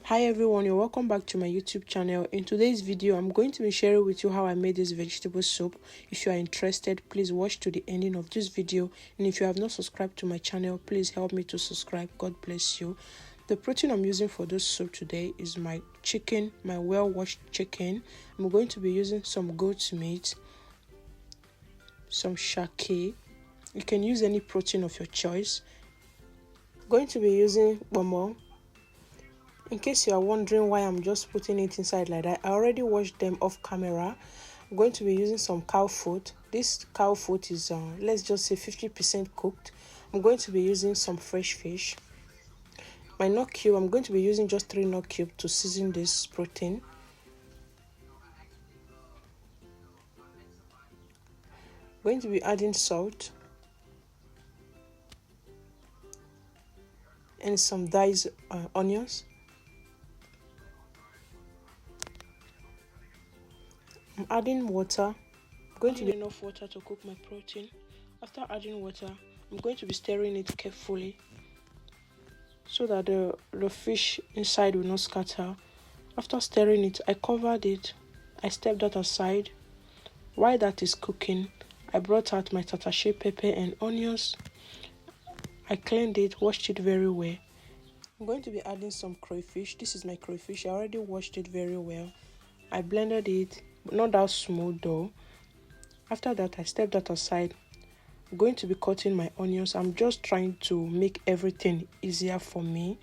Hi everyone, you're welcome back to my YouTube channel. In today's video, I'm going to be sharing with you how I made this vegetable soup. If you are interested, please watch to the ending of this video. And if you have not subscribed to my channel, please help me to subscribe. God bless you. The protein I'm using for this soup today is my chicken, my well-washed chicken. I'm going to be using some goat's meat, some shake. You can use any protein of your choice. I'm going to be using bomo. In case you are wondering why I'm just putting it inside like that, I already washed them off camera. I'm going to be using some cow foot. This cow foot is, let's just say 50% cooked. I'm going to be using some fresh fish. My nut cube, I'm going to be using just 3 nut cubes to season this protein. I'm going to be adding salt and some diced onions. I'm adding water. I'm going to be enough water to cook my protein. After adding water, I'm going to be stirring it carefully so that the fish inside will not scatter. After stirring it, I covered it. I stepped that aside. While that is cooking, I brought out my tatashe pepper and onions. I cleaned it, washed it very well. I'm going to be adding some crayfish. This is my crayfish. I already washed it very well. I blended it, but not that smooth though. After that, I stepped that aside. I'm going to be cutting my onions. I'm just trying to make everything easier for me.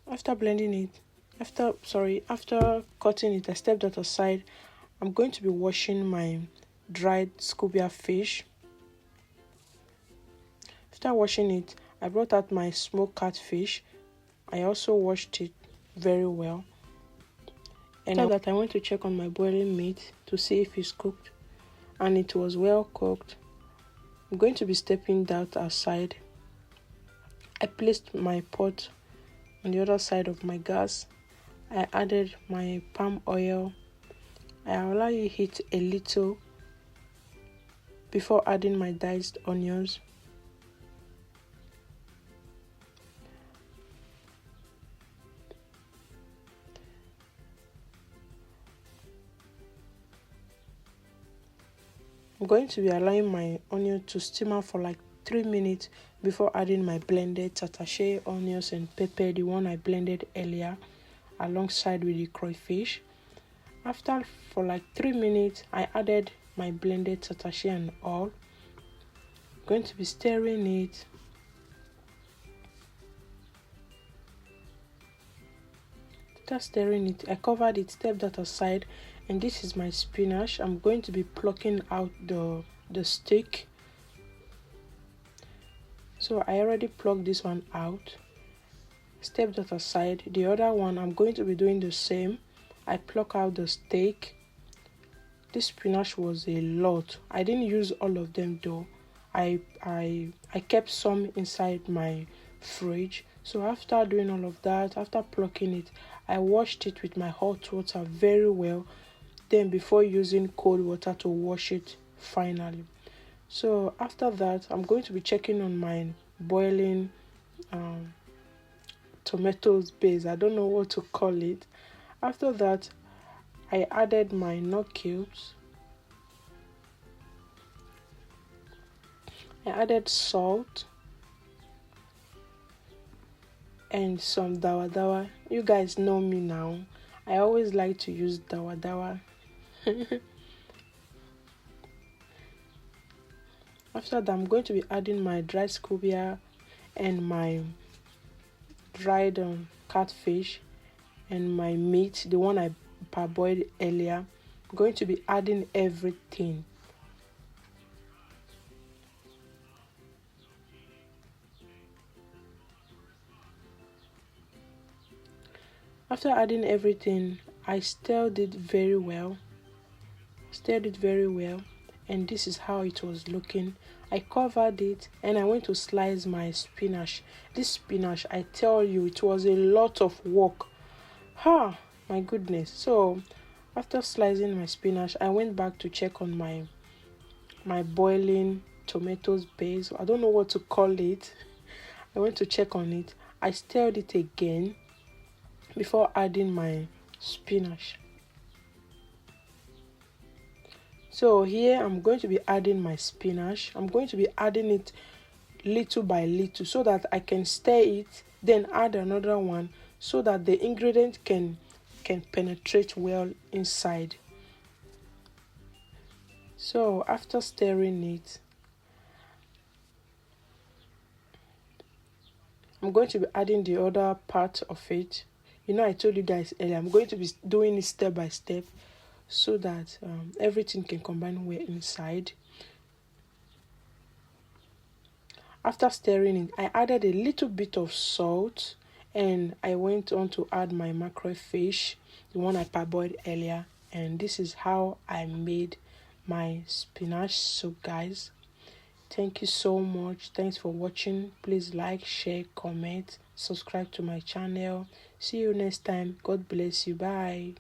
After blending it, after cutting it, I stepped that aside. I'm going to be washing my dried scuba fish. After washing it, I brought out my smoked catfish. I also washed it very well. And after that, I went to check on my boiling meat to see if it's cooked. And it was well cooked. I'm going to be stepping that aside. I placed my pot on the other side of my gas. I added my palm oil. I allow it heat a little before adding my diced onions. I'm going to be allowing my onion to simmer for like 3 minutes before adding my blended tatashe, onions and pepper, the one I blended earlier alongside with the crayfish. After for like 3 minutes, I added my blended tatashe and all. I'm going to be stirring it. After stirring it, I covered it, stepped that aside, and this is my spinach. I'm going to be plucking out the stick. So I already plucked this one out. Step that aside. The other one, I'm going to be doing the same. I pluck out the steak. This spinach was a lot. I didn't use all of them though. I kept some inside my fridge. So after doing all of that, after plucking it, I washed it with my hot water very well. Then before using cold water to wash it finally. So after that, I'm going to be checking on my boiling tomatoes base. I don't know what to call it. After that, I added my nut cubes. I added salt and some dawa dawa. You guys know me now. I always like to use dawa dawa. After that, I'm going to be adding my dried scuba and my dried catfish and my meat, the one I parboiled earlier. I'm going to be adding everything. After adding everything, I stirred it very well. And this is how it was looking. I covered it and I went to slice my spinach. This spinach, I tell you, it was a lot of work. My goodness. So after slicing my spinach, I went back to check on my boiling tomatoes base. I don't know what to call it. I went to check on it. I stirred it again before adding my spinach. So here I'm going to be adding my spinach. I'm going to be adding it little by little so that I can stir it, then add another one so that the ingredient can penetrate well inside. So after stirring it, I'm going to be adding the other part of it. I told you guys earlier, I'm going to be doing it step by step so that everything can combine well inside. After stirring it, I added a little bit of salt, and I went on to add my mackerel fish, the one I parboiled earlier, and this is how I made my spinach soup, guys. Thank you so much. Thanks for watching. Please like, share, comment, subscribe to my channel. See you next time. God bless you. Bye.